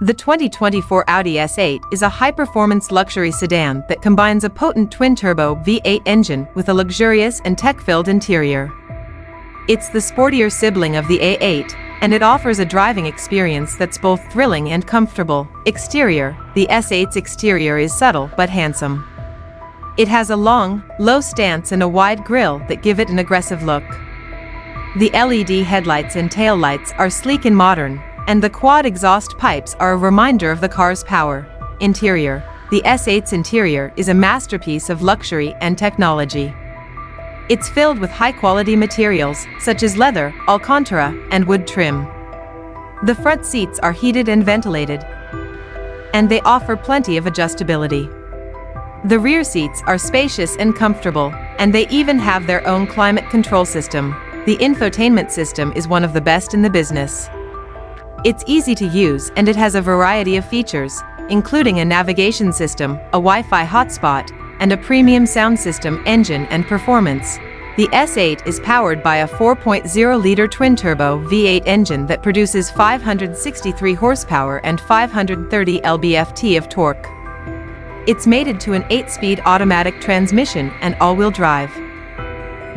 The 2024 Audi S8 is a high-performance luxury sedan that combines a potent twin-turbo V8 engine with a luxurious and tech-filled interior. It's the sportier sibling of the A8, and it offers a driving experience that's both thrilling and comfortable. Exterior: the S8's exterior is subtle but handsome. It has a long, low stance and a wide grille that give it an aggressive look. The LED headlights and taillights are sleek and modern, and the quad exhaust pipes are a reminder of the car's power. Interior: the S8's interior is a masterpiece of luxury and technology. It's filled with high-quality materials, such as leather, Alcantara, and wood trim. The front seats are heated and ventilated, and they offer plenty of adjustability. The rear seats are spacious and comfortable, and they even have their own climate control system. The infotainment system is one of the best in the business. It's easy to use and it has a variety of features, including a navigation system, a Wi-Fi hotspot, and a premium sound system. Engine and performance: the S8 is powered by a 4.0-liter twin-turbo V8 engine that produces 563 horsepower and 530 lb-ft of torque. It's mated to an 8-speed automatic transmission and all-wheel drive.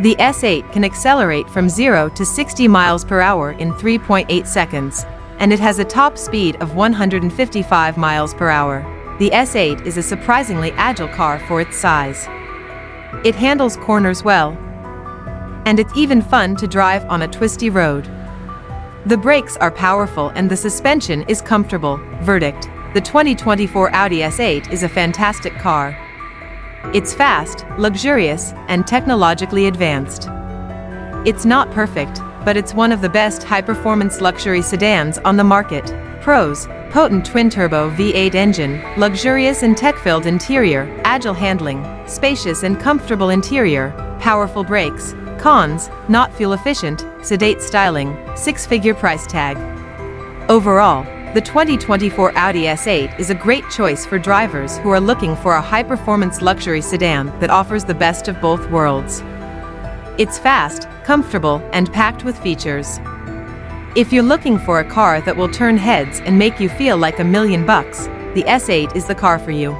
The S8 can accelerate from 0 to 60 miles per hour in 3.8 seconds, and it has a top speed of 155 miles per hour. The S8 is a surprisingly agile car for its size. It handles corners well, and it's even fun to drive on a twisty road. The brakes are powerful and the suspension is comfortable. Verdict: the 2024 Audi S8 is a fantastic car. It's fast, luxurious, and technologically advanced. It's not perfect, but it's one of the best high-performance luxury sedans on the market. Pros: potent twin-turbo V8 engine, luxurious and tech-filled interior, agile handling, spacious and comfortable interior, powerful brakes. Cons: not fuel-efficient, sedate styling, six-figure price tag. Overall, the 2024 Audi S8 is a great choice for drivers who are looking for a high-performance luxury sedan that offers the best of both worlds. It's fast, comfortable, and packed with features. If you're looking for a car that will turn heads and make you feel like $1 million, the S8 is the car for you.